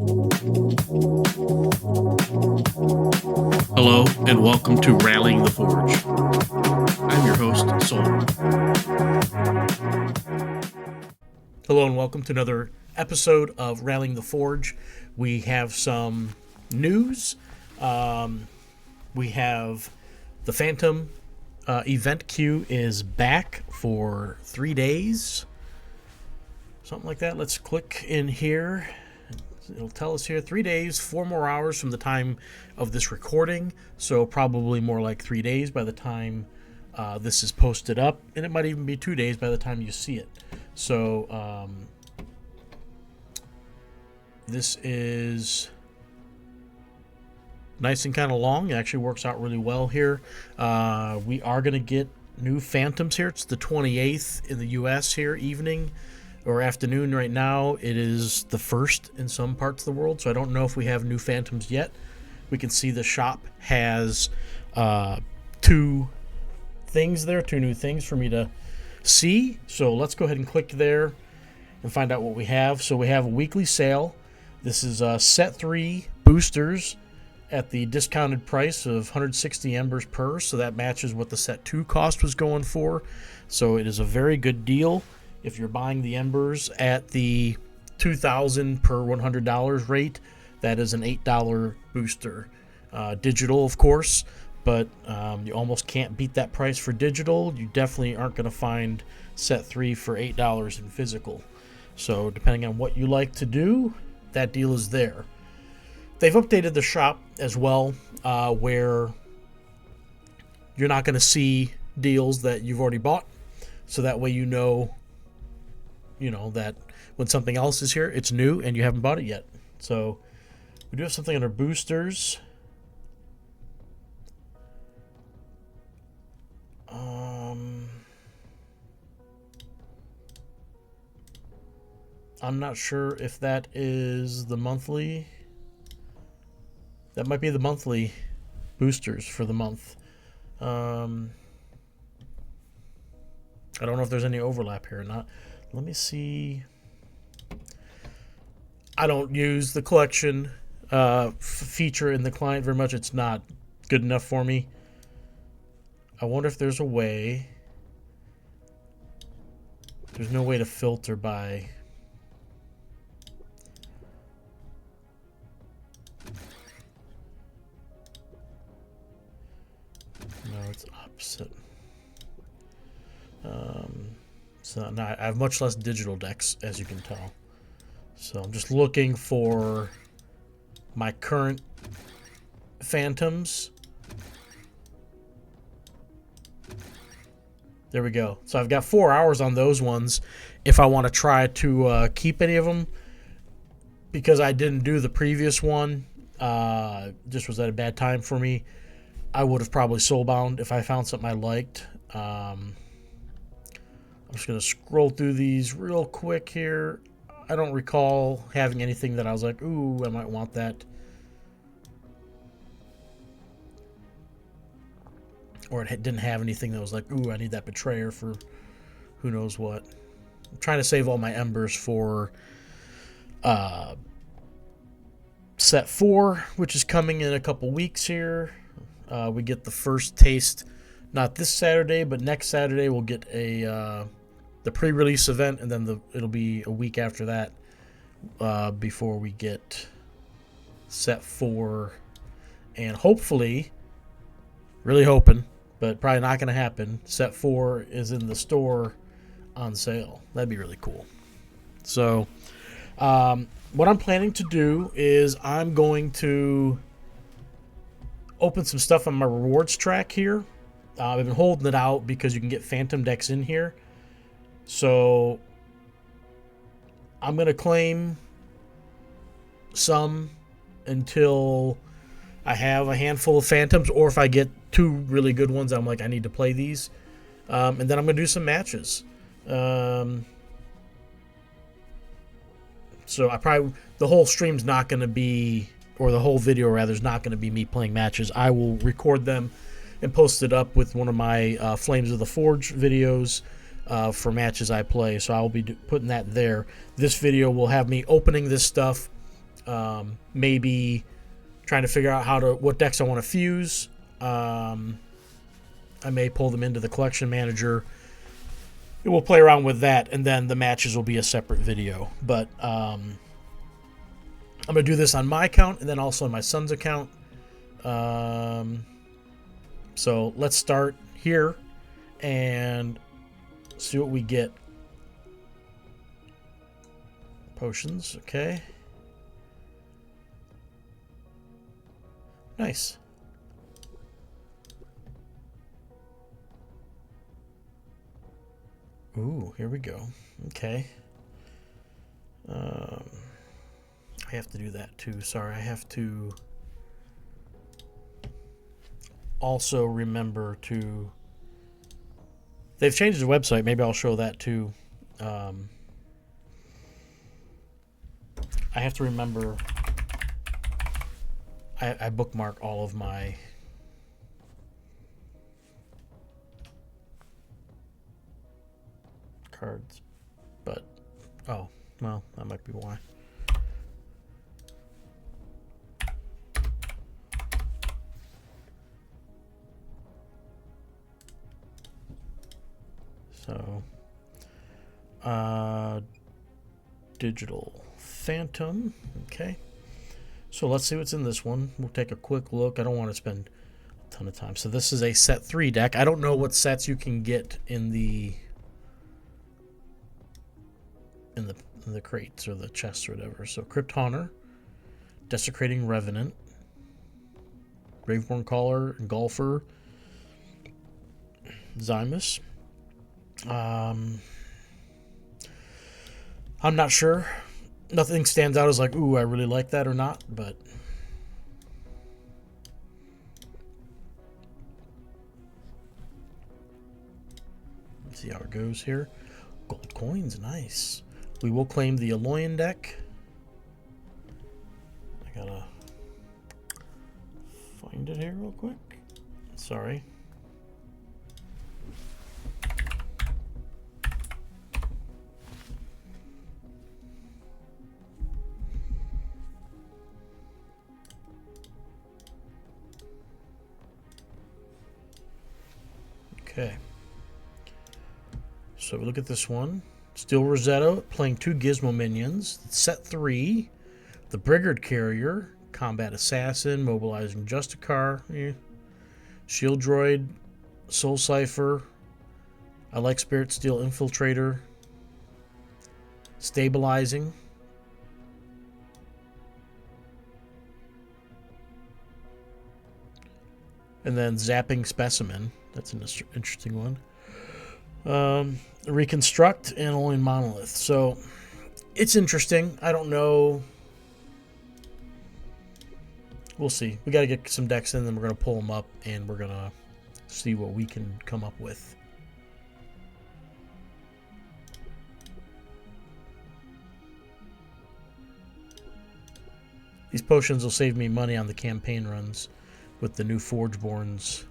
Hello and welcome to Rallying the Forge. I'm your host, Sol. Hello and welcome to another episode of Rallying the Forge. We have some news. We have the Phantom event queue is back for 3 days. Something like that. Let's click in here. It'll tell us here 3 days, 4 more hours from the time of this recording. So probably more like 3 days by the time this is posted up. And it might even be 2 days by the time you see it. So this is nice and kind of long. It actually works out really well here. We are going to get new Phantoms here. It's the 28th in the U.S. here, evening or afternoon right now. It is the 1st in some parts of the world, so I don't know if we have new Phantoms yet. We can see the shop has two new things for me to see. So let's go ahead and click there and find out what we have. So we have a weekly sale. This is set 3 boosters at the discounted price of 160 embers per, so that matches what the set 2 cost was going for. So it is a very good deal. If you're buying the embers at the $2,000 per $100 rate, that is an $8 booster. Digital, of course, but you almost can't beat that price for digital. You definitely aren't going to find set 3 for $8 in physical. So depending on what you like to do, that deal is there. They've updated the shop as well, where you're not going to see deals that you've already bought. So that way you know that when something else is here, it's new and you haven't bought it yet. So we do have something under boosters. I'm not sure if that is the monthly. That might be the monthly boosters for the month. I don't know if there's any overlap here or not. Let me see. I don't use the collection feature in the client very much. It's not good enough for me. I wonder if there's a way. There's no way to filter by. No, it's opposite. So now I have much less digital decks, as you can tell. So I'm just looking for my current Phantoms. There we go. So I've got 4 hours on those ones if I want to try to keep any of them, because I didn't do the previous one. Just was at a bad time for me. I would have probably soulbound if I found something I liked. I'm just going to scroll through these real quick here. I don't recall having anything that I was like, ooh, I might want that. Or it didn't have anything that was like, ooh, I need that Betrayer for who knows what. I'm trying to save all my embers for set 4, which is coming in a couple weeks here. We get the first taste, not this Saturday, but next Saturday we'll get the pre-release event, and then it'll be a week after that before we get set 4, and hopefully, really hoping, but probably not going to happen, set 4 is in the store on sale. That'd be really cool. So what I'm planning to do is I'm going to open some stuff on my rewards track here. I've been holding it out because you can get Phantom decks in here. So I'm going to claim some until I have a handful of Phantoms, or if I get 2 really good ones, I'm like, I need to play these. And then I'm going to do some matches. So the whole stream's not going to be, or the whole video rather, is not going to be me playing matches. I will record them and post it up with one of my Flames of the Forge videos for matches I play. So I'll be putting that there. This video will have me opening this stuff Maybe trying to figure out what decks I want to fuse. I may pull them into the collection manager. We'll play around with that, and then the matches will be a separate video. But I'm going to do this on my account and then also on my son's account. So let's start here and see what we get. Potions, okay. Nice. Ooh, here we go. Okay. I have to do that too. Sorry, I have to also remember to... They've changed the website. Maybe I'll show that too. I have to remember... I bookmark all of my... cards. But, oh, well, that might be why. So, digital phantom. Okay. So let's see what's in this one. We'll take a quick look. I don't want to spend a ton of time. So this is a set 3 deck. I don't know what sets you can get in the crates or the chests or whatever. So Crypt Haunter, Desecrating Revenant, Graveborn Caller, Golfer, Zymus. I'm not sure. Nothing stands out as like, ooh, I really like that or not, but let's see how it goes here. Gold coins, nice. We will claim the Aloyan deck. I gotta find it here real quick. Sorry. Okay. So we look at this one. Steel Rosetta playing 2 Gizmo minions. Set 3. The Brigard Carrier. Combat Assassin. Mobilizing Justicar. Shield Droid. Soul Cipher. I like Spirit Steel Infiltrator. Stabilizing. And then Zapping Specimen. That's an interesting one. Reconstruct and only Monolith. So it's interesting. I don't know. We'll see. We got to get some decks in, then we're going to pull them up and we're going to see what we can come up with. These potions will save me money on the campaign runs with the new Forgeborns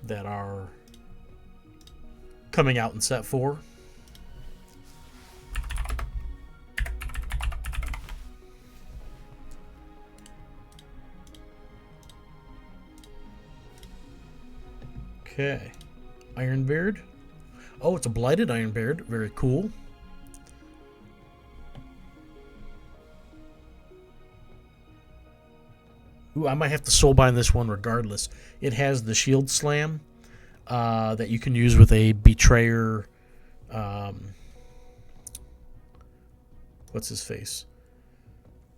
that are coming out in set 4. Okay. Ironbeard. Oh, it's a blighted Ironbeard. Very cool. Ooh, I might have to soulbind this one regardless. It has the shield slam that you can use with a betrayer. What's his face?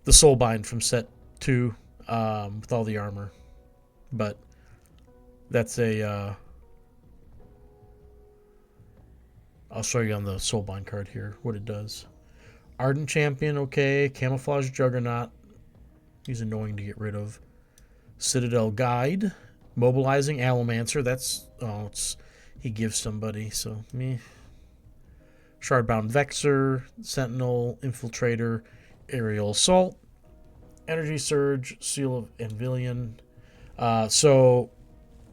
The soulbind from set 2 with all the armor. But that's a... I'll show you on the soulbind card here what it does. Ardent Champion, okay. Camouflage Juggernaut. He's annoying to get rid of. Citadel Guide. Mobilizing Allomancer. That's... Oh, he gives somebody, so me. Shardbound Vexer. Sentinel. Infiltrator. Aerial Assault. Energy Surge. Seal of Anvilion. So,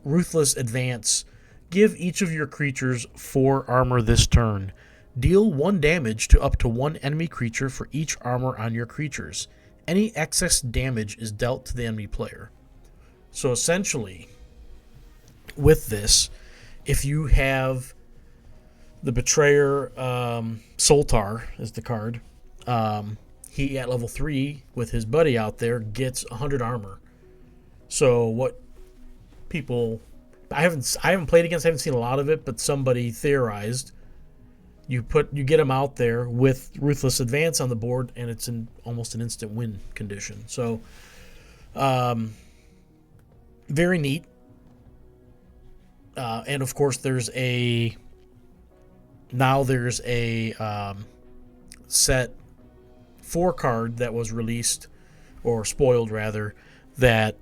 Ruthless Advance. Give each of your creatures 4 armor this turn. Deal 1 damage to up to 1 enemy creature for each armor on your creatures. Any excess damage is dealt to the enemy player. So essentially, with this, if you have the Betrayer, Soltar is the card, he at level 3 with his buddy out there gets 100 armor. So what people... I haven't played against, I haven't seen a lot of it, but somebody theorized you get him out there with Ruthless Advance on the board, and it's in almost an instant win condition. So, very neat. And of course, there's a set 4 card that was released, or spoiled rather, that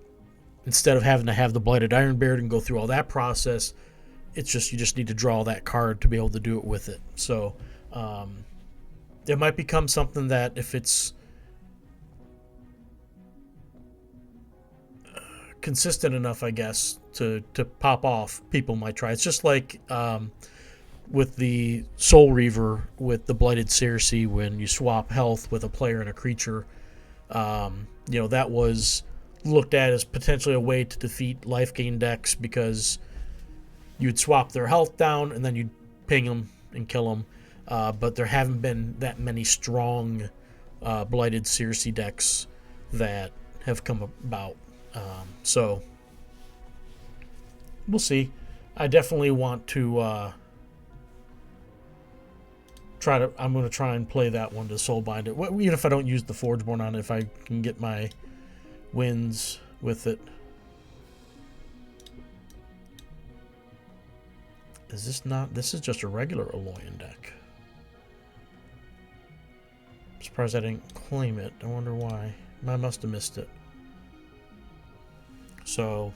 instead of having to have the Blighted Ironbeard and go through all that process, it's just you just need to draw that card to be able to do it with it. So it might become something that if it's consistent enough, I guess, to pop off, people might try. It's just like with the Soul Reaver with the Blighted Circe, when you swap health with a player and a creature, that was looked at as potentially a way to defeat life gain decks, because you'd swap their health down and then you'd ping them and kill them. But there haven't been that many strong Blighted Circe decks that have come about. So we'll see. I definitely want to I'm going to try and play that one to soulbind it. Even if I don't use the Forgeborn on it, if I can get my wins with it. Is this not... This is just a regular Aloyan deck. I'm surprised I didn't claim it. I wonder why. I must have missed it. So...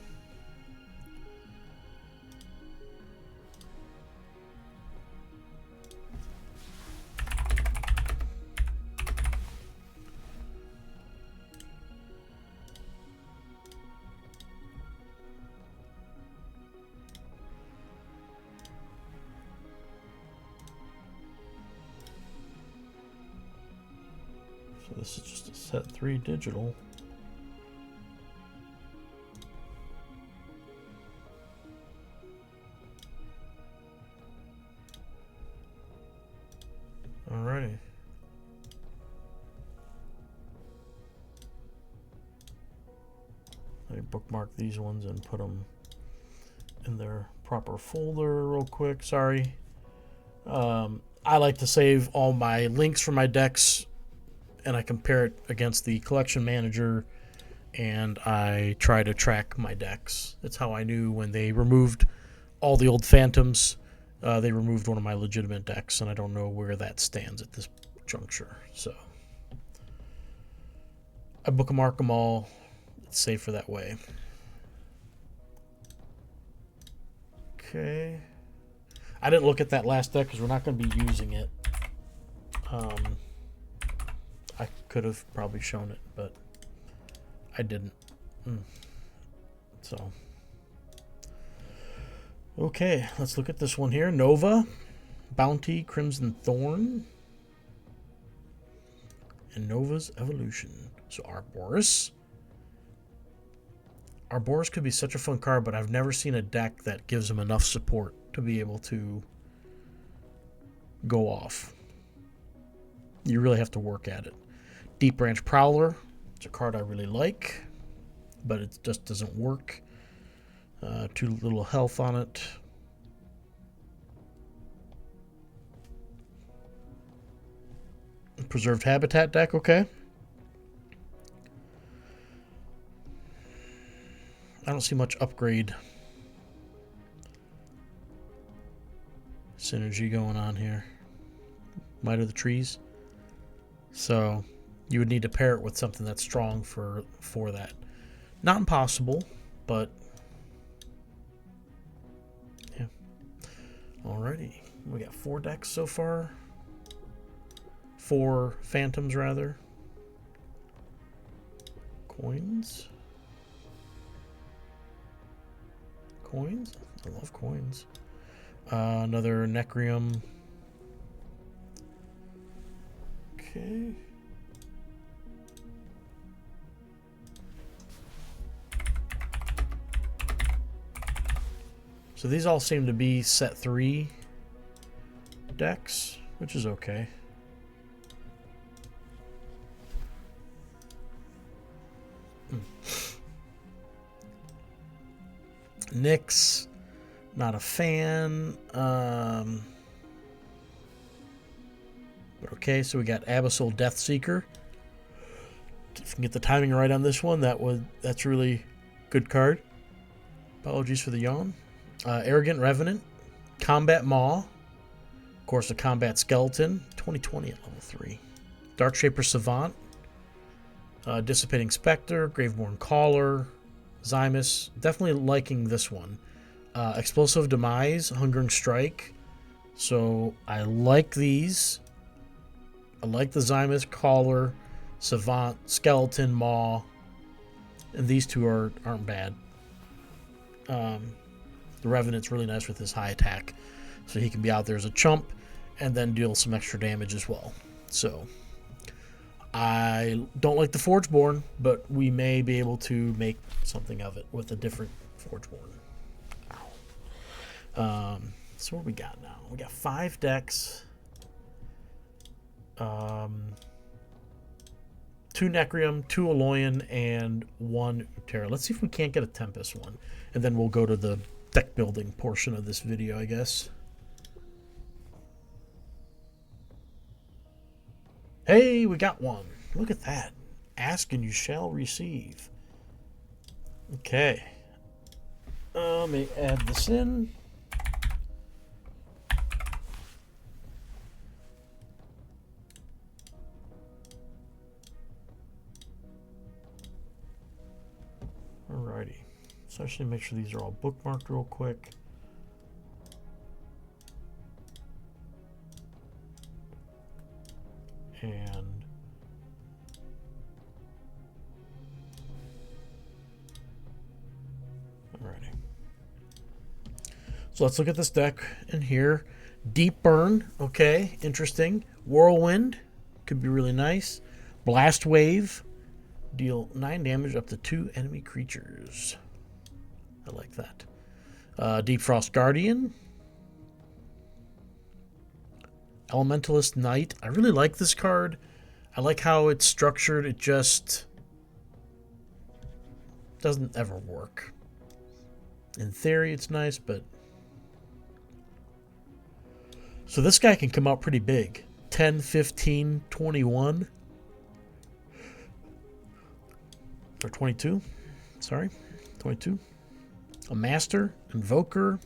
this is just a set 3 digital. Alrighty. Let me bookmark these ones and put them in their proper folder real quick. Sorry. I like to save all my links for my decks, and I compare it against the collection manager, and I try to track my decks. That's how I knew when they removed all the old Phantoms. They removed one of my legitimate decks, and I don't know where that stands at this juncture. So I bookmark them all. It's safer that way. Okay. I didn't look at that last deck because we're not going to be using it. I could have probably shown it, but I didn't. So, okay, let's look at this one here. Nova, Bounty, Crimson Thorn, and Nova's Evolution. So Arboris. Arboris could be such a fun card, but I've never seen a deck that gives him enough support to be able to go off. You really have to work at it. Deep Branch Prowler. It's a card I really like, but it just doesn't work. 2 little health on it. Preserved Habitat deck, okay. I don't see much upgrade synergy going on here. Might of the Trees. So you would need to pair it with something that's strong for that. Not impossible, but yeah. Alrighty. We got 4 decks so far. 4 Phantoms, rather. Coins. Coins? I love coins. Another Necrium. Okay. So these all seem to be set 3 decks, which is okay. Nyx, not a fan. But okay, so we got Abyssal Deathseeker. If you can get the timing right on this one, that's really good card. Apologies for the yawn. Arrogant Revenant, Combat Maw, of course, a Combat Skeleton, 2020 at level 3. Darkshaper Savant, Dissipating Spectre, Graveborn Caller, Zymus. Definitely liking this one. Explosive Demise, Hungering Strike. So I like these. I like the Zymus, Caller, Savant, Skeleton, Maw, and these two aren't bad. The Revenant's really nice with his high attack, so he can be out there as a chump and then deal some extra damage as well. So I don't like the Forgeborn, but we may be able to make something of it with a different Forgeborn. So what do we got now? We got 5 decks. 2 Necrium, 2 Aloyan, and 1 Utera. Let's see if we can't get a Tempest one, and then we'll go to the deck building portion of this video, I guess. Hey, we got one. Look at that. Ask and you shall receive. Okay. Let me add this in. Alrighty. So I should make sure these are all bookmarked real quick. And alrighty. So let's look at this deck in here. Deep Burn, okay, interesting. Whirlwind, could be really nice. Blast Wave, deal 9 damage up to 2 enemy creatures. I like that. Deep Frost Guardian. Elementalist Knight. I really like this card. I like how it's structured. It just doesn't ever work. In theory, it's nice, but... So this guy can come out pretty big. 10, 15, 21. Or 22. Sorry. 22. A Master, Invoker,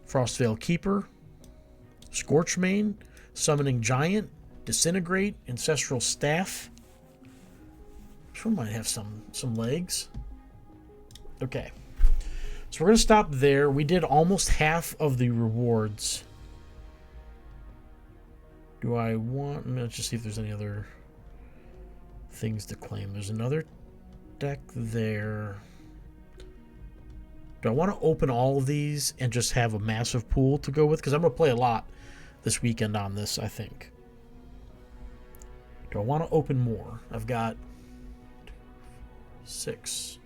Frostveil Keeper, Scorchmane, Summoning Giant, Disintegrate, Ancestral Staff. This one might have some legs. Okay. So we're going to stop there. We did almost half of the rewards. Do I want... Let's just see if there's any other things to claim. There's another deck there. Do I want to open all of these and just have a massive pool to go with? Because I'm going to play a lot this weekend on this, I think. Do I want to open more? I've got 6.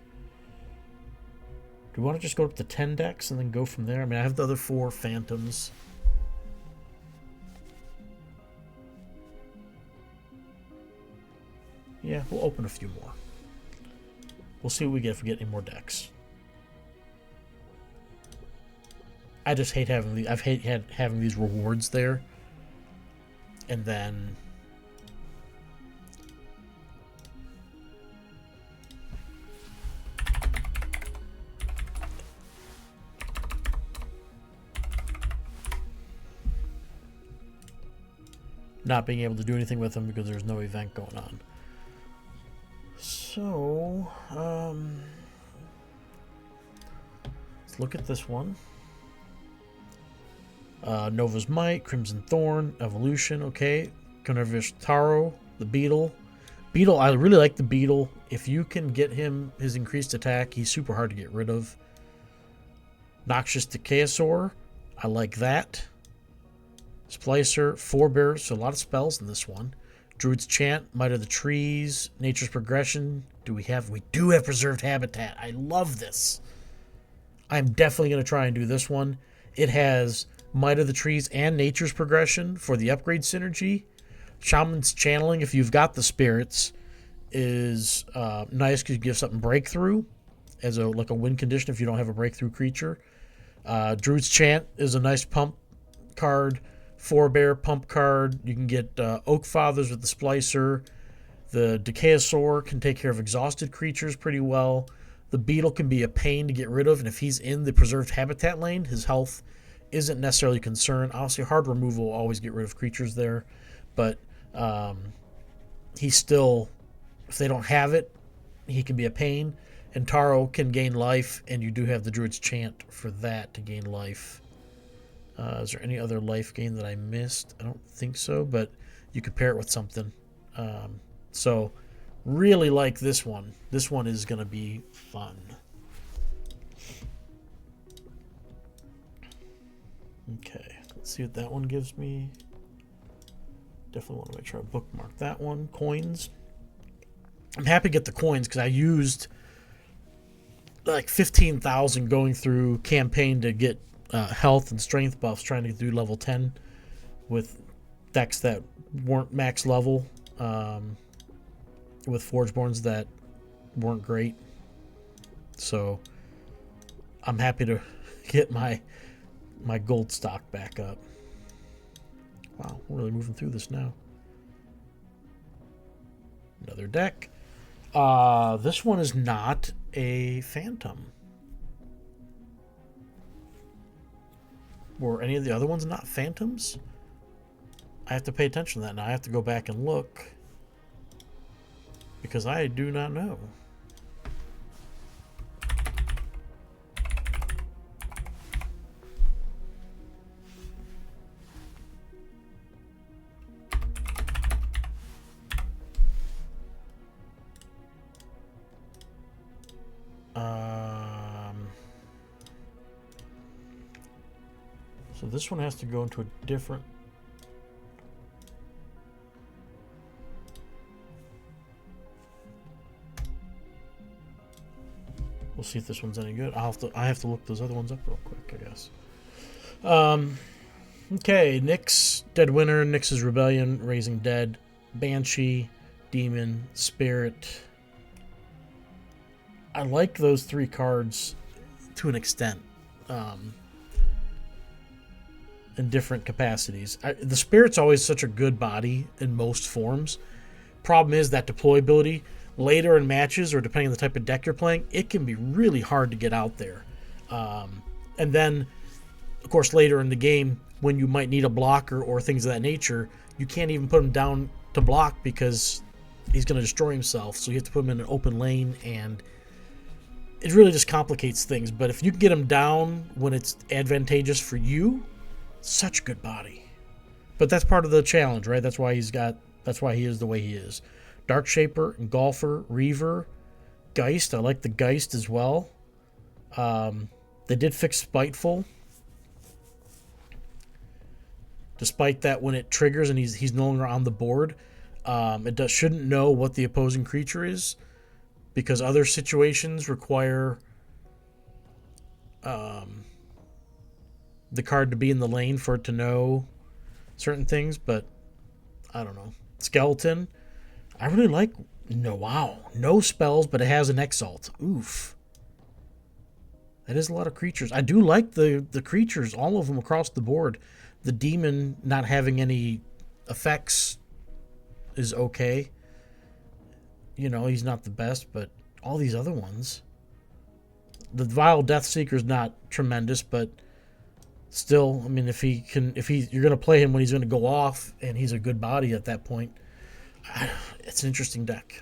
Do we want to just go up to 10 decks and then go from there? I mean, I have the other 4 Phantoms. Yeah, we'll open a few more. We'll see what we get if we get any more decks. I just hate having these. I've hated having these rewards there, and then not being able to do anything with them because there's no event going on. So, let's look at this one. Nova's Might, Crimson Thorn, Evolution, okay. Carnivorous Taro, the Beetle. Beetle, I really like the Beetle. If you can get him his increased attack, he's super hard to get rid of. Noxious Decayosaur, I like that. Splicer, Forebear, so a lot of spells in this one. Druid's Chant, Might of the Trees, Nature's Progression. We do have Preserved Habitat. I love this. I'm definitely going to try and do this one. It has Might of the Trees and Nature's Progression for the upgrade synergy. Shaman's Channeling, if you've got the spirits, is nice because you give something breakthrough as a win condition if you don't have a breakthrough creature. Druid's Chant is a nice pump card. Forebear pump card. You can get Oak Fathers with the Splicer. The Decayosaur can take care of exhausted creatures pretty well. The Beetle can be a pain to get rid of, and if he's in the Preserved Habitat lane, his health isn't necessarily a concern. Obviously, hard removal will always get rid of creatures there, but he's still, if they don't have it, he can be a pain. And Taro can gain life, and you do have the Druid's Chant for that to gain life. Is there any other life gain that I missed? I don't think so, but you could pair it with something. So, really like this one. This one is going to be fun. Okay, let's see what that one gives me. Definitely want to make sure I bookmark that one. Coins. I'm happy to get the coins because I used like 15,000 going through campaign to get health and strength buffs, trying to do level 10 with decks that weren't max level, with Forgeborns that weren't great. So I'm happy to get my gold stock back up. Wow, we're really moving through this now. Another deck. This one is not a Phantom. Were any of the other ones not Phantoms? I have to pay attention to that now. I have to go back and look because I do not know. So this one has to go into a different... We'll see if this one's any good. I have to look those other ones up real quick, I guess. Okay, Nyx, Dead Winter, Nyx's Rebellion, Raising Dead, Banshee, Demon, Spirit. I like those three cards to an extent. In different capacities. The Spirit's always such a good body in most forms. Problem is that deployability later in matches, or depending on the type of deck you're playing, it can be really hard to get out there. And then, of course, later in the game, when you might need a blocker or things of that nature, you can't even put him down to block because he's going to destroy himself. So you have to put him in an open lane, and it really just complicates things. But if you can get him down when it's advantageous for you, such a good body. But that's part of the challenge, right? That's why he is the way he is. Dark Shaper, Engulfer, Reaver, Geist. I like the Geist as well. They did fix Spiteful. Despite that, when it triggers and he's no longer on the board, it shouldn't know what the opposing creature is, because other situations require the card to be in the lane for it to know certain things. But I don't know. Skeleton, I really like. No spells, but it has an Exalt. Oof, that is a lot of creatures. I do like the creatures, all of them across the board. The Demon not having any effects is okay. You know, he's not the best, but all these other ones. The Vile Deathseeker's not tremendous, but still, I mean, you're going to play him when he's going to go off, and he's a good body at that point. It's an interesting deck,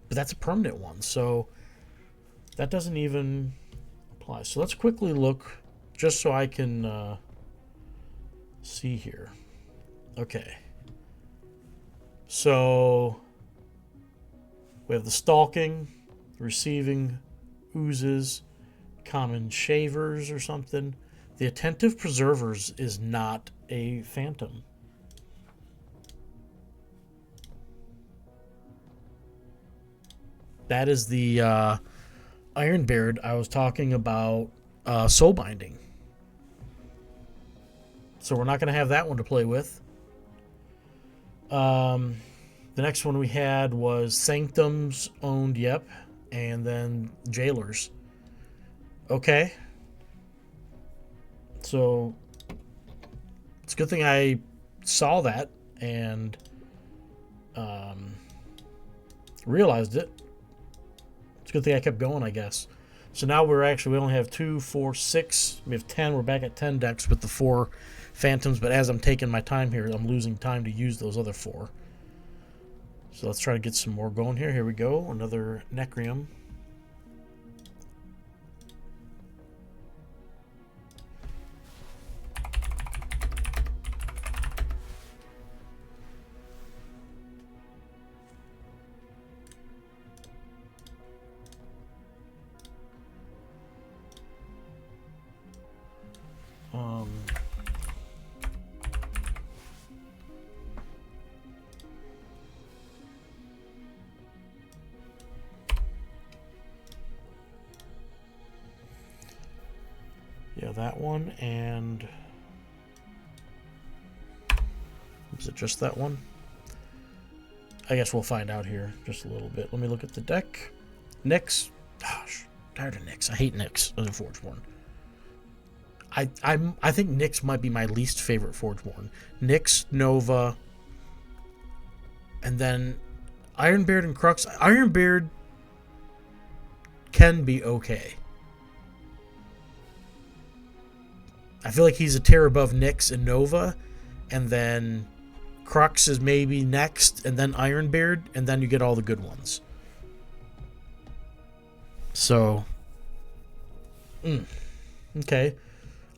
but that's a permanent one, so that doesn't even apply. So let's quickly look, just so I can see here. Okay, so we have the Stalking, Receiving, Oozes, Common Shavers or something. The Attentive Preservers is not a Phantom. That is the Ironbeard I was talking about, Soul Binding. So we're not going to have that one to play with. The next one we had was Sanctums owned, yep. And then Jailers. Okay. So it's a good thing I saw that and realized it. It's a good thing I kept going, I guess. So now we only have 2, 4, 6. We have 10. We're back at 10 decks with the 4 Phantoms. But as I'm taking my time here, I'm losing time to use those other 4. So let's try to get some more going here. Here we go. Another Necrium. Yeah, that one, and is it just that one? I guess we'll find out here just a little bit. Let me look at the deck. Nyx. Gosh, tired of Nyx. I hate Nyx as a Forgeborn. I think Nyx might be my least favorite Forgeborn. Nyx, Nova, and then Ironbeard and Crux. Ironbeard can be okay. I feel like he's a tier above Nyx and Nova, and then Crux is maybe next, and then Ironbeard, and then you get all the good ones. So, okay.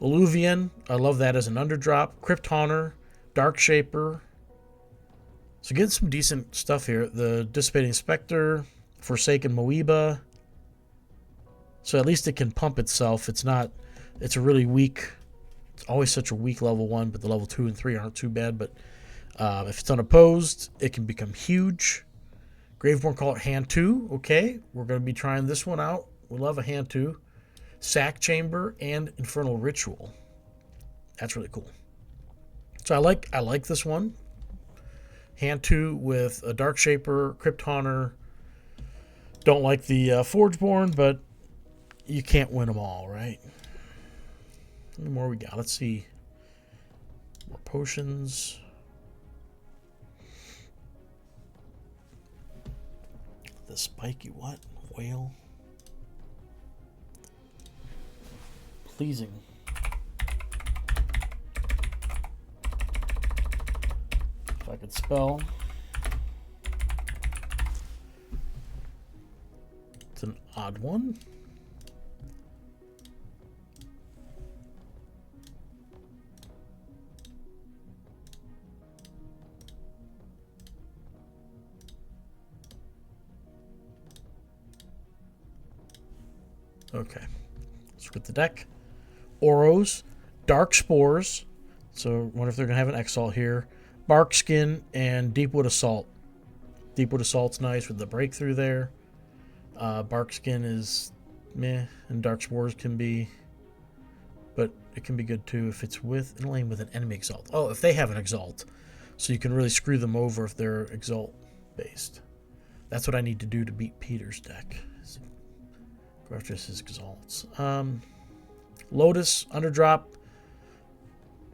Illuvian, I love that as an underdrop. Crypt Haunter, Dark Shaper. So getting some decent stuff here. The Dissipating Spectre, Forsaken Moeba. So at least it can pump itself. It's a really weak, it's always such a weak level 1, but the level 2 and 3 aren't too bad. But if it's unopposed, it can become huge. Graveborn Call it Hand 2. Okay, we're going to be trying this one out. We love a Hand 2. Sack Chamber and Infernal Ritual. That's really cool. So I like this one. Hand 2 with a Dark Shaper, Crypt Haunter. Don't like the Forgeborn, but you can't win them all, right? How many more we got? Let's see. More potions. The spiky what? Whale. Pleasing. If I could spell. It's an odd one. Okay. Let's look at the deck. Oros, Dark Spores. So I wonder if they're going to have an Exalt here. Bark Skin and Deepwood Assault. Deepwood Assault's nice with the breakthrough there. Bark Skin is meh, and Dark Spores can be, but it can be good too if it's with an enemy Exalt. Oh, if they have an Exalt. So you can really screw them over if they're Exalt based. That's what I need to do to beat Peter's deck. Go after his Exalts. Lotus, Underdrop,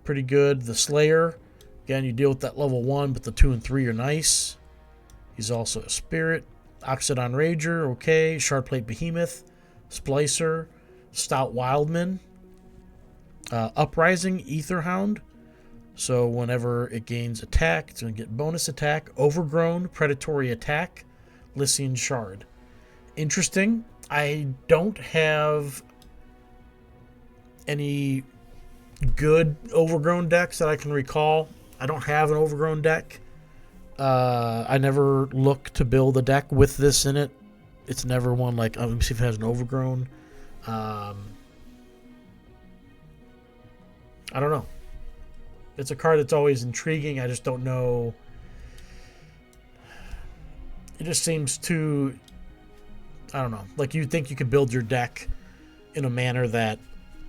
pretty good. The Slayer, again, you deal with that level 1, but the 2 and 3 are nice. He's also a Spirit. Oxidon Rager, okay. Shardplate Behemoth, Splicer, Stout Wildman, Uprising Aetherhound. So whenever it gains attack, it's going to get bonus attack. Overgrown, Predatory Attack, Lycian Shard. Interesting. I don't have any good Overgrown decks that I can recall. I don't have an Overgrown deck. I never look to build a deck with this in it. It's never one like, let me see if it has an Overgrown. I don't know. It's a card that's always intriguing. I just don't know. It just seems too, I don't know. Like you'd think you could build your deck in a manner that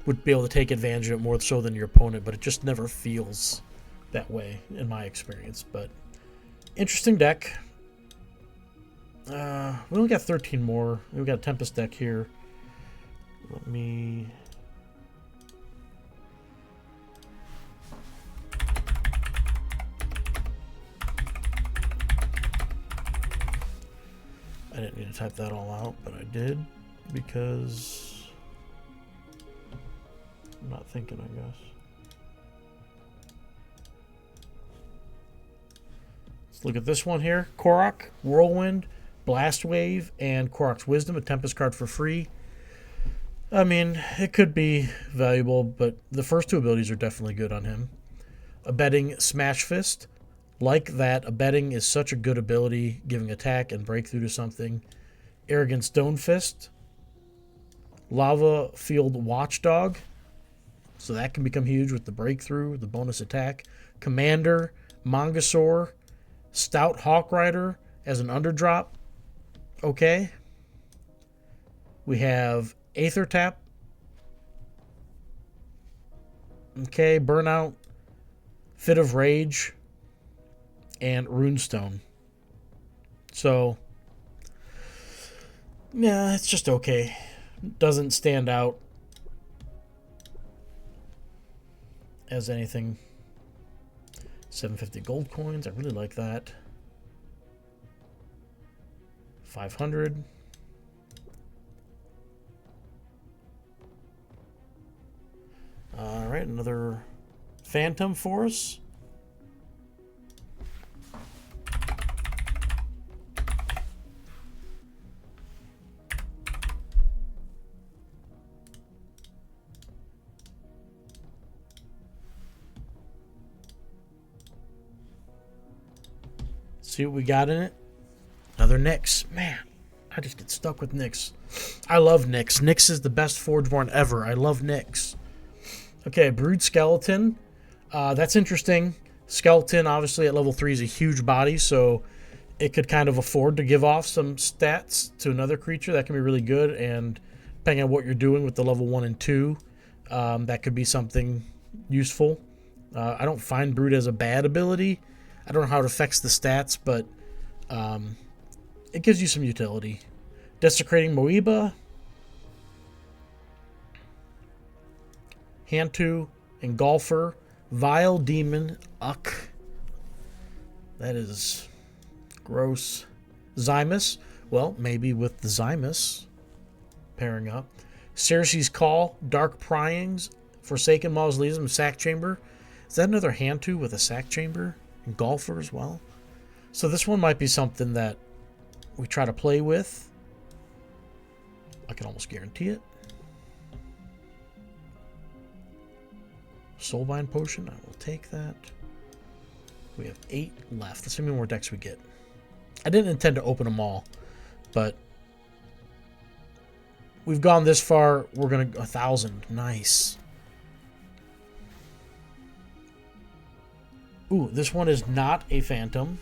would be able to take advantage of it more so than your opponent, but it just never feels that way in my experience. But interesting deck. We only got 13 more. We've got a Tempest deck here. Let me... I didn't need to type that all out, but I did because I'm not thinking, I guess. Let's look at this one here. Korok, Whirlwind, Blast Wave, and Korok's Wisdom, a Tempest card for free. I mean, it could be valuable, but the first two abilities are definitely good on him. Abetting Smash Fist. Like that, Abetting is such a good ability, giving attack and breakthrough to something. Arrogant Stone Fist. Lava Field Watchdog. So that can become huge with the breakthrough, the bonus attack. Commander, Mangasaur, Stout Hawk Rider as an underdrop. Okay. We have Aether Tap. Okay, Burnout, Fit of Rage, and Runestone. So, yeah, it's just okay. Doesn't stand out as anything. 750 gold coins. I really like that. 500. All right, another Phantom for us. See what we got in it. Another Nyx. Man, I just get stuck with Nyx. I love Nyx. Nyx is the best Forgeborn ever. I love Nyx. Okay, Brood Skeleton. That's interesting. Skeleton, obviously, at level 3 is a huge body, so it could kind of afford to give off some stats to another creature. That can be really good, and depending on what you're doing with the level 1 and 2, that could be something useful. I don't find Brood as a bad ability. I don't know how it affects the stats, but it gives you some utility. Desecrating Moeba, Hantu, Engulfer, Vile Demon, Uck. That is gross. Zymus. Well, maybe with the Zymus pairing up. Cersei's Call, Dark Pryings, Forsaken Mausoleum, Sack Chamber. Is that another Hantu with a Sack Chamber? Engulfer as well. So this one might be something that we try to play with. I can almost guarantee it. Soulbind Potion, I will take that. We have 8 left. Let's see how many more decks we get. I didn't intend to open them all, but we've gone this far. We're going to 1,000. Nice. Ooh, this one is not a Phantom.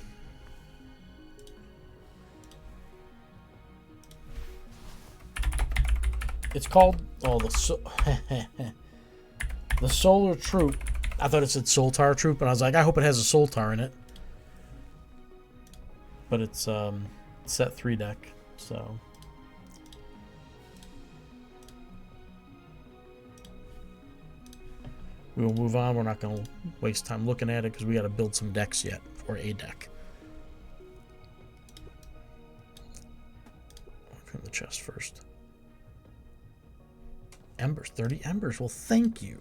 It's called, the Solar Troop. I thought it said Soltar Troop, and I was like, I hope it has a Soltar in it. But it's set 3 deck, so. We will move on. We're not going to waste time looking at it because we got to build some decks yet, or a deck. From the chest first. Embers, 30 embers. Well, thank you.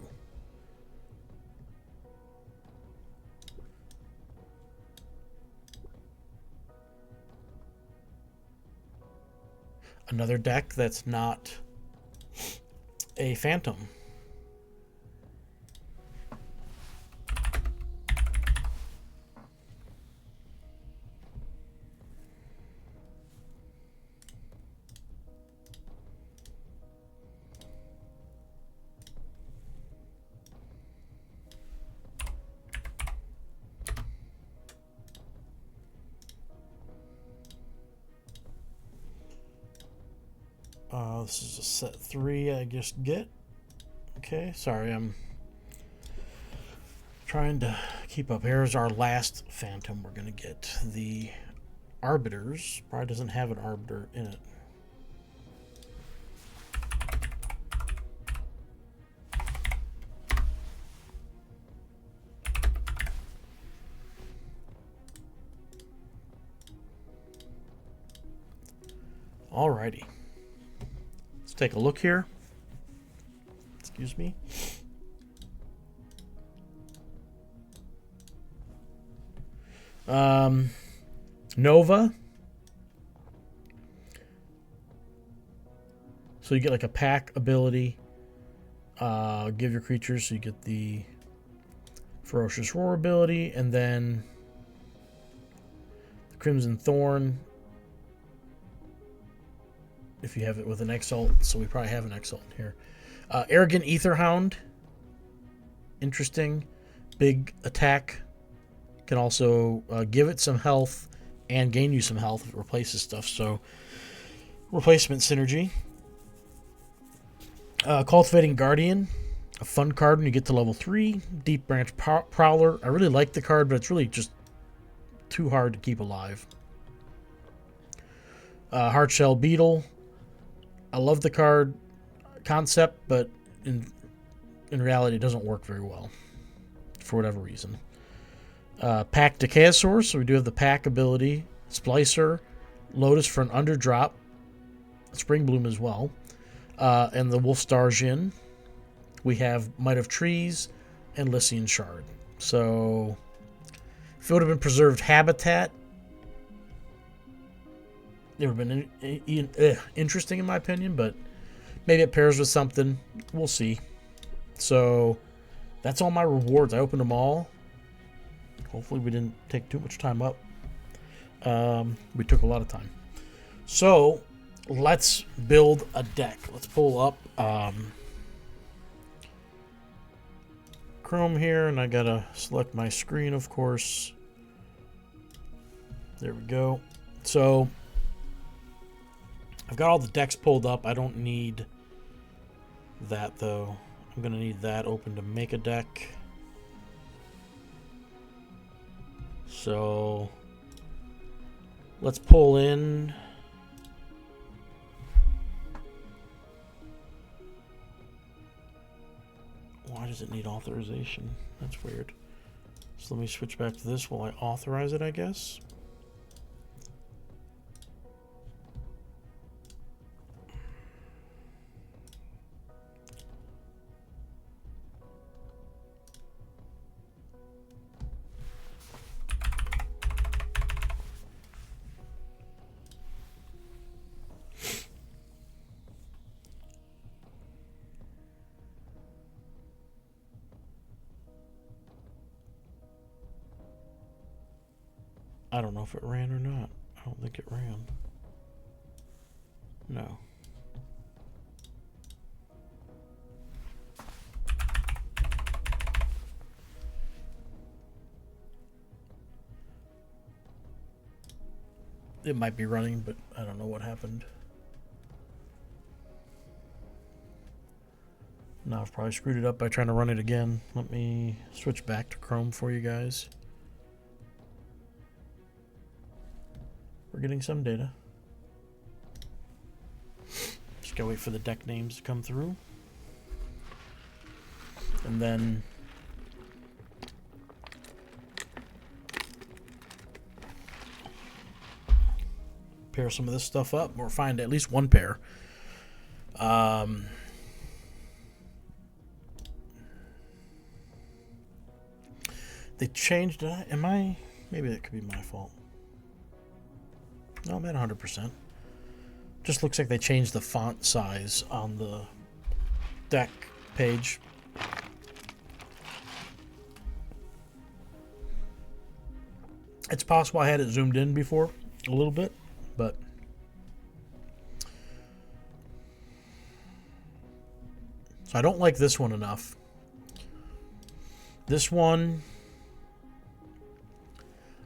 Another deck that's not a Phantom. This is a set 3 I just get. Okay, sorry, I'm trying to keep up. Here's our last Phantom we're going to get. The Arbiters. Probably doesn't have an Arbiter in it. Alrighty. Let's take a look here. Excuse me. Nova. So you get like a pack ability. Give your creatures, so you get the Ferocious Roar ability, and then the Crimson Thorn. If you have it with an Exalt, so we probably have an Exalt here. Arrogant Aetherhound. Interesting. Big attack. Can also give it some health and gain you some health if it replaces stuff. So, replacement synergy. Cultivating Guardian. A fun card when you get to level 3. Deep Branch Prowler. I really like the card, but it's really just too hard to keep alive. Hardshell Beetle. I love the card concept, but in reality, it doesn't work very well for whatever reason. Pack Decaeosaur, so we do have the pack ability. Splicer, Lotus for an underdrop, Spring Bloom as well, and the Wolfstar Jin. We have Might of Trees and Lycian Shard. So if it would have been Preserved Habitat, it would have been interesting in my opinion, but maybe it pairs with something. We'll see. So that's all my rewards. I opened them all. Hopefully we didn't take too much time up. We took a lot of time. So let's build a deck. Let's pull up Chrome here, and I gotta select my screen, of course. There we go. So I've got all the decks pulled up. I don't need that, though. I'm going to need that open to make a deck. So let's pull in. Why does it need authorization? That's weird. So let me switch back to this while I authorize it, I guess. I don't know if it ran or not. I don't think it ran. No. It might be running, but I don't know what happened. Now I've probably screwed it up by trying to run it again. Let me switch back to Chrome for you guys. We're getting some data. Just gotta wait for the deck names to come through. And then pair some of this stuff up, or find at least one pair. They changed it. Maybe that could be my fault. No, I'm at 100%. Just looks like they changed the font size on the deck page. It's possible I had it zoomed in before a little bit, but so I don't like this one enough. This one,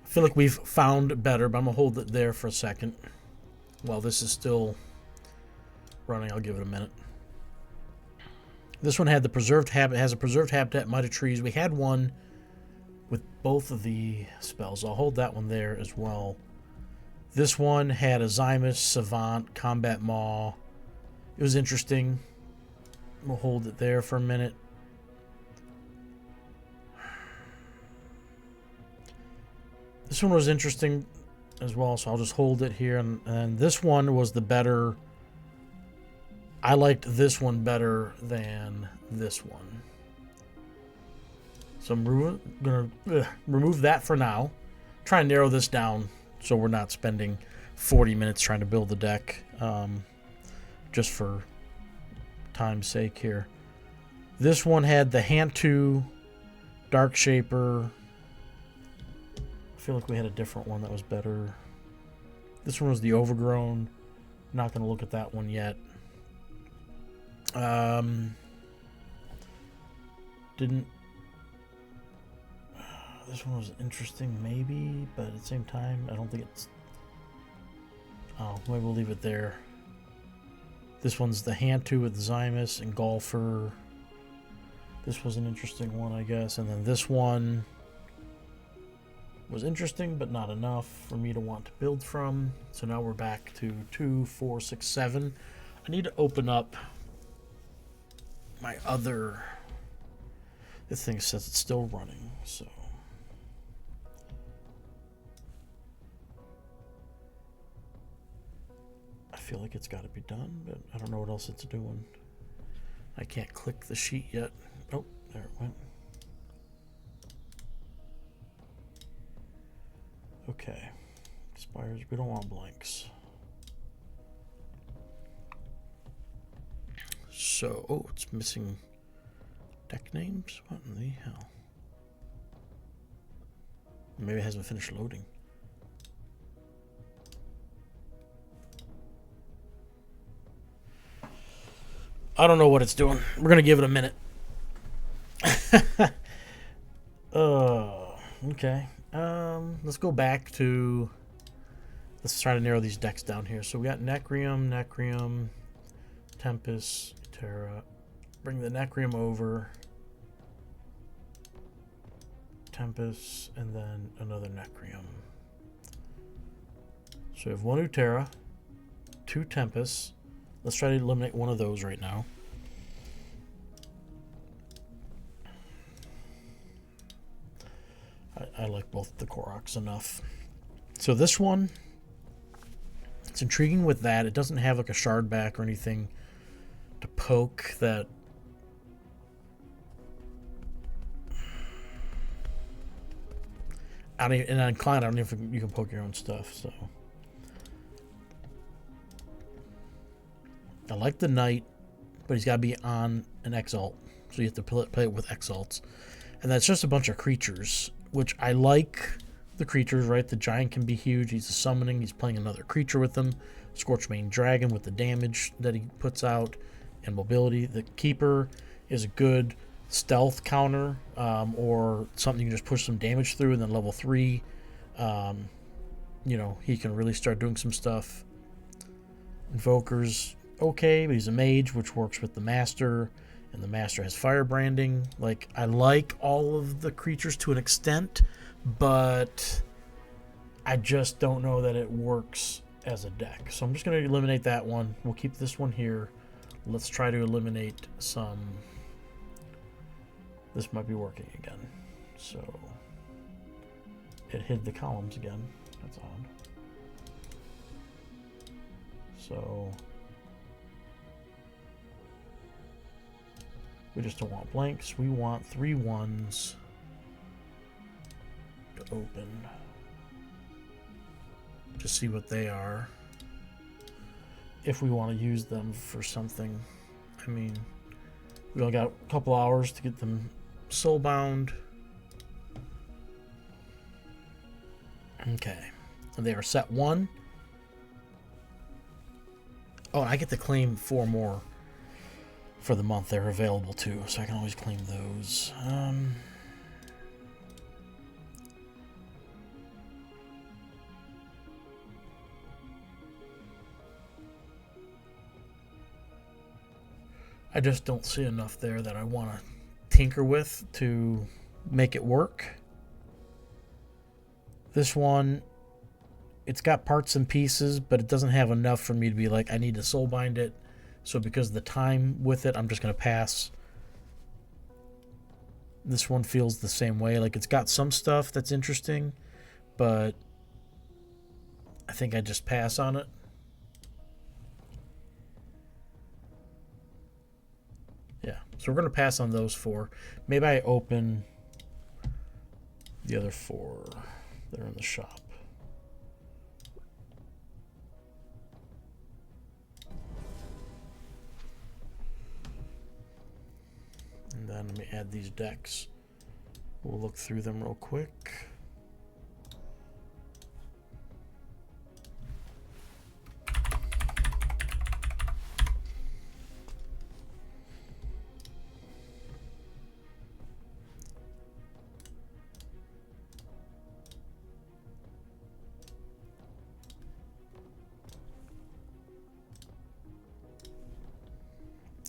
I feel like we've found better, but I'm gonna hold it there for a second while this is still running. I'll give it a minute. This one had the preserved habit. Has a preserved habitat, might of trees. We had one with both of the spells. I'll hold that one there as well. This one had a Zymus, Savant, Combat Maw. It was interesting. We'll hold it there for a minute. This one was interesting as well, so I'll just hold it here. And this one was the better. I liked this one better than this one. So I'm going to remove that for now. Try and narrow this down so we're not spending 40 minutes trying to build the deck. Just for time's sake here. This one had the Hantu, Dark Shaper. I feel like we had a different one that was better. This one was the Overgrown. Not going to look at that one yet. Didn't. This one was interesting, maybe, but at the same time, I don't think it's. Oh, maybe we'll leave it there. This one's the Hantu with Zymus and Golfer. This was an interesting one, I guess. And then this one was interesting, but not enough for me to want to build from. So now we're back to 2, 4, 6, 7. I need to open up my other. This thing says it's still running, so. I feel like it's got to be done, but I don't know what else it's doing. I can't click the sheet yet. Oh, there it went. Okay. Expires. We don't want blanks. So, oh, it's missing deck names? What in the hell? Maybe it hasn't finished loading. I don't know what it's doing. We're going to give it a minute. Okay. Let's go back to... Let's try to narrow these decks down here. So we got Necrium, Tempest, Terra. Bring the Necrium over. Tempest, and then another Necrium. So we have one Utera, 2 Tempests. Let's try to eliminate one of those right now. I like both the Koroks enough. So this one, it's intriguing with that. It doesn't have like a shard back or anything to poke that. And on Client, I don't know if you can poke your own stuff, so. I like the Knight, but he's got to be on an Exalt. So you have to play it with Exalts. And that's just a bunch of creatures, which I like the creatures, right? The Giant can be huge. He's a summoning. He's playing another creature with him. Scorchmane Dragon with the damage that he puts out and mobility. The Keeper is a good stealth counter or something you just push some damage through, and then level 3, you know, he can really start doing some stuff. Invoker's okay, but he's a mage, which works with the Master, and the Master has Firebranding. Like, I like all of the creatures to an extent, but I just don't know that it works as a deck. So I'm just going to eliminate that one. We'll keep this one here. Let's try to eliminate some. This might be working again. So it hid the columns again. That's odd. So we just don't want blanks. We want 3 1s to open. To see what they are. If we want to use them for something. I mean, we only got a couple hours to get them soulbound. Okay. And they are set 1. Oh, I get to claim 4 more for the month. They're available too, so I can always claim those. I just don't see enough there that I want to tinker with to make it work. This one, it's got parts and pieces, but it doesn't have enough for me to be like, I need to soul bind it. So because of the time with it, I'm just going to pass. This one feels the same way. Like, it's got some stuff that's interesting, but I think I just pass on it. Yeah, so we're going to pass on those 4. Maybe I open the other 4 that are in the shop. And then let me add these decks. We'll look through them real quick.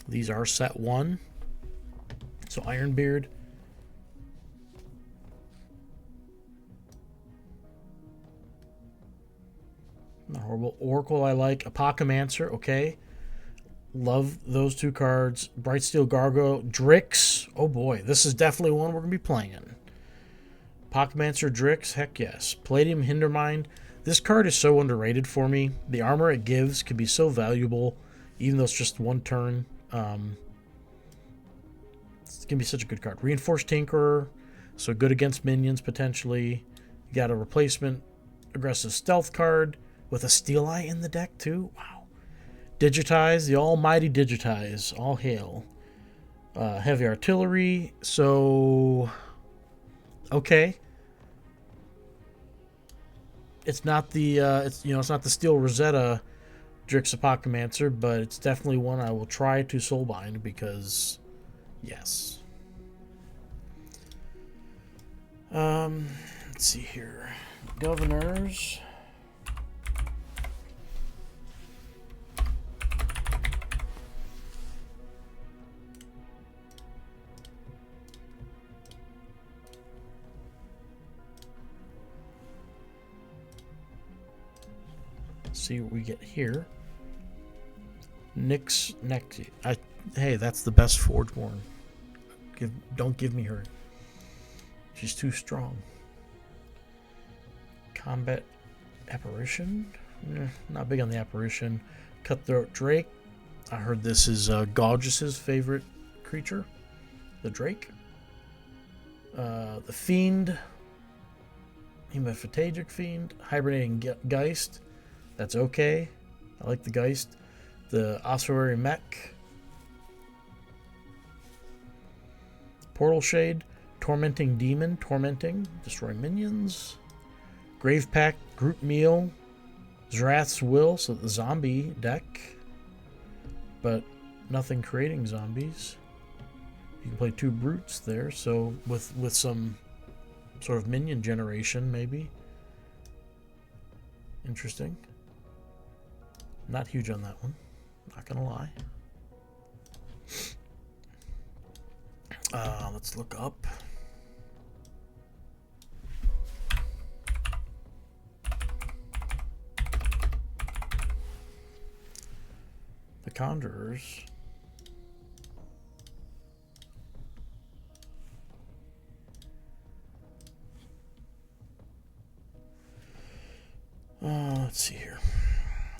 These are set 1. So Ironbeard. Not horrible. Oracle I like. Apocamancer, okay. Love those 2 cards. Brightsteel Gargoyle. Drix. Oh boy, this is definitely one we're going to be playing. Apocamancer, Drix, heck yes. Palladium Hindermind. This card is so underrated for me. The armor it gives could be so valuable, even though it's just 1 turn. It's going to be such a good card. Reinforced Tinkerer, so good against minions potentially. You got a replacement aggressive stealth card with a Steel Eye in the deck too. Wow. Digitize, the almighty Digitize. All hail. Heavy Artillery, so okay. It's not the it's not the Steel Rosetta Drix Apocamancer, but it's definitely one I will try to soulbind because yes. Let's see here. Governors. See what we get here. Nyx. Hey, that's the best Forgeborn. Don't give me her. She's too strong. Combat Apparition. Not big on the Apparition. Cutthroat Drake. I heard this is Gaugus's favorite creature. The Drake. The Fiend. Hemophagic Fiend. Hibernating Geist. That's okay. I like the Geist. The Ossuary Mech. Portal Shade. Tormenting Demon. Tormenting. Destroy minions. Grave Pact. Group Meal. Zrath's Will. So the zombie deck. But nothing creating zombies. You can play 2 brutes there. So with some sort of minion generation maybe. Interesting. Not huge on that one. Not gonna lie. Let's look up. The Conjurers. Let's see here.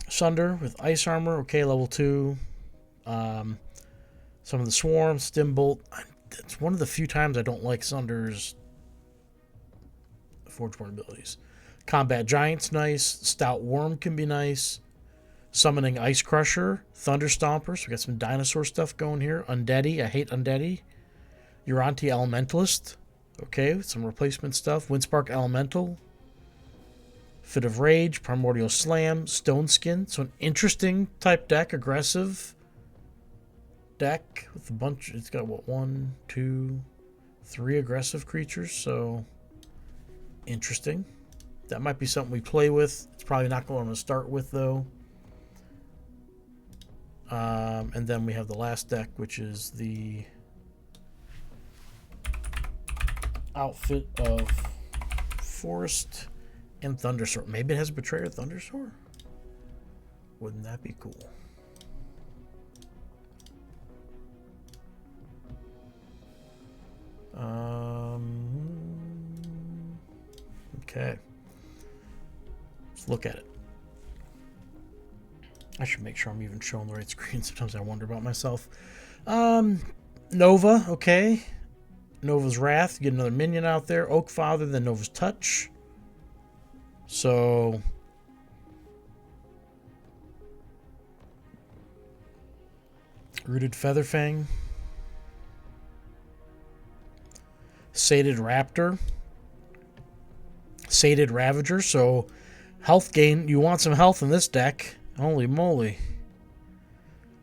Sunder with Ice Armor. Okay, level 2. Some of the Swarm. Stimbolt. It's one of the few times I don't like Sunder's Forgeborn abilities. Combat Giant's nice. Stout Worm can be nice. Summoning Ice Crusher. Thunder Stomper. So we got some dinosaur stuff going here. Undeady. I hate Undeady. Uranti Elementalist. Okay, some replacement stuff. Windspark Elemental. Fit of Rage. Primordial Slam. Stone Skin. So an interesting type deck. Aggressive deck with a bunch. It's got what, 1, 2, 3 aggressive creatures. So interesting. That might be something we play with. It's probably not going to start with though. And then we have the last deck, which is the outfit of Forest and Thundersword. Maybe it has Betrayer Thundersword? Wouldn't that be cool? Okay. Let's look at it. I should make sure I'm even showing the right screen. Sometimes I wonder about myself. Nova, okay. Nova's Wrath. Get another minion out there. Oak Father, then Nova's Touch. So... Rooted Featherfang. Sated Raptor. Sated Ravager. So, health gain. You want some health in this deck. Holy moly.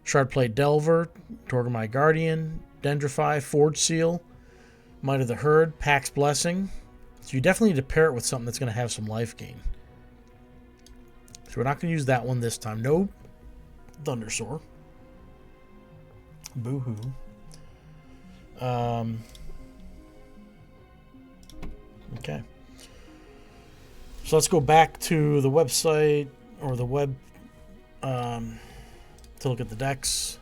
Shardplate Delver. Torgamai Guardian. Dendrify. Forge Seal. Might of the Herd. Pax Blessing. So you definitely need to pair it with something that's going to have some life gain. So we're not going to use that one this time. No Thundersoar. Boo-hoo. Okay. So let's go back to the website or the web to look at the decks.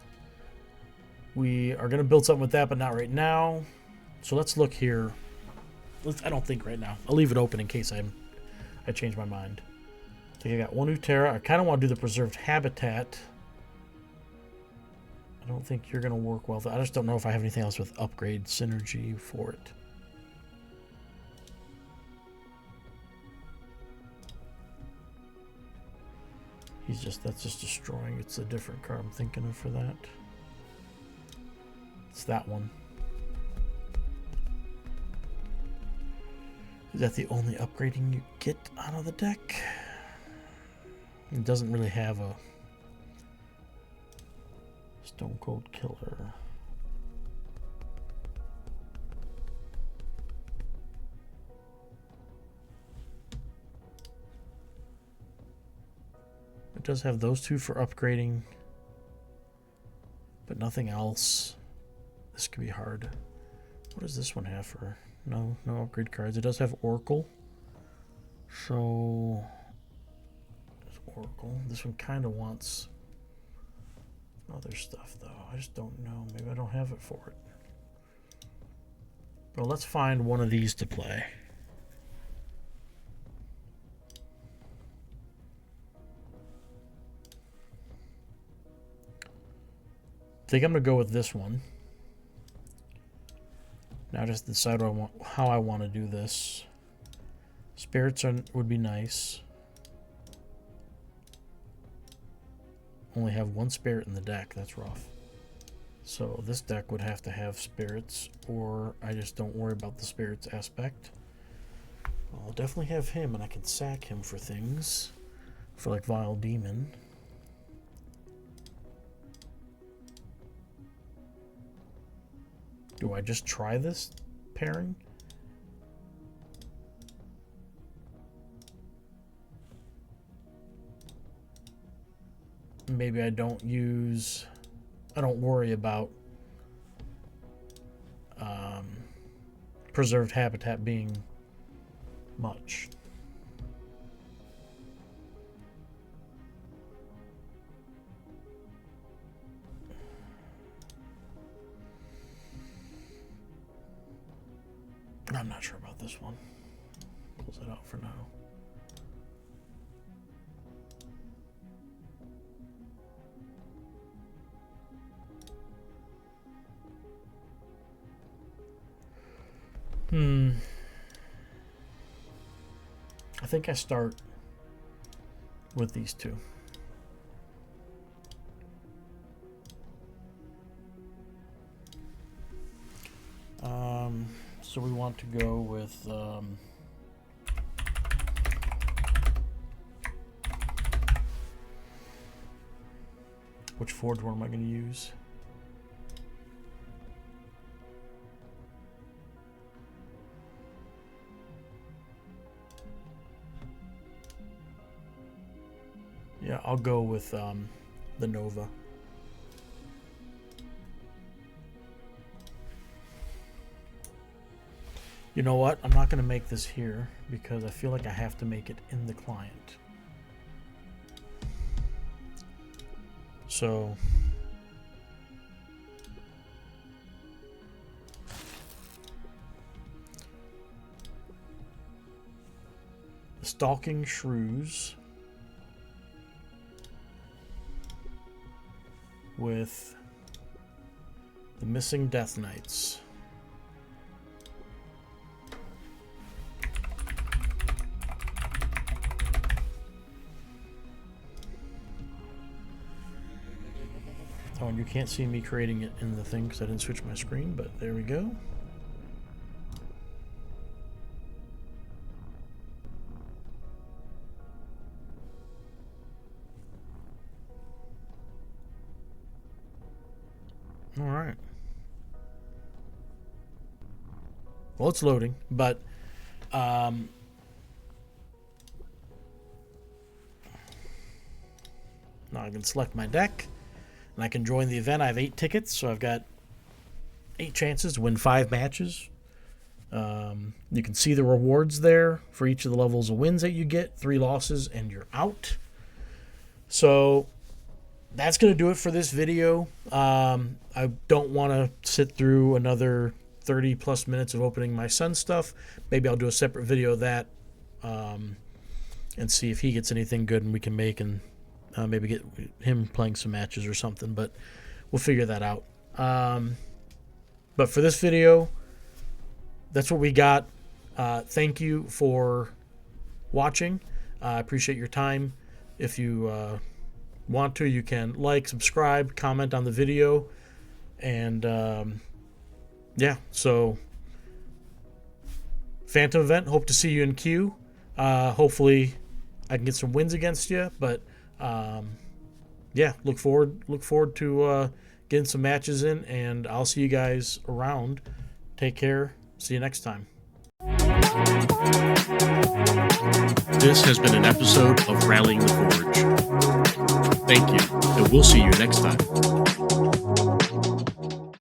We are going to build something with that, but not right now. So let's look here. I don't think right now. I'll leave it open in case I change my mind. I think I got one Utera. I kind of want to do the Preserved Habitat. I don't think you're going to work well. I just don't know if I have anything else with upgrade synergy for it. That's just destroying. It's a different card I'm thinking of for that. It's that one. Is that the only upgrading you get out of the deck? It doesn't really have a Stone Cold Killer. It does have those two for upgrading, but nothing else. This could be hard. What does this one have for? No upgrade cards. It does have Oracle. So, Oracle. This one kind of wants other stuff, though. I just don't know. Maybe I don't have it for it. Well, let's find one of these to play. I think I'm going to go with this one. Now just decide how I want to do this. Spirits would be nice. Only have one spirit in the deck. That's rough. So this deck would have to have spirits, or I just don't worry about the spirits aspect. I'll definitely have him, and I can sack him for things. For like Vile Demon. Do I just try this pairing? Maybe I don't worry about Preserved Habitat being much. I'm not sure about this one. Close it out for now. I think I start with these two. So we want to go with which Forge one am I going to use? Yeah, I'll go with the Nova. You know what? I'm not going to make this here because I feel like I have to make it in the client. So the Stalking Shrews with the Missing Death Knights. Oh, and you can't see me creating it in the thing because I didn't switch my screen, but there we go. All right. Well, it's loading, but now I can select my deck and I can join the event. I have 8 tickets, so I've got 8 chances to win 5 matches. You can see the rewards there for each of the levels of wins that you get. 3 losses and you're out. So that's going to do it for this video. I don't want to sit through another 30 plus minutes of opening my son's stuff. Maybe I'll do a separate video of that and see if he gets anything good and we can make, and maybe get him playing some matches or something, but we'll figure that out. But for this video, that's what we got. Thank you for watching. I appreciate your time. If you want to, you can like, subscribe, comment on the video, and yeah, so Phantom event, hope to see you in queue. Hopefully I can get some wins against you, but yeah, look forward to getting some matches in, and I'll see you guys around. Take care. See you next time. This has been an episode of Rallying the Forge. Thank you, and we'll see you next time.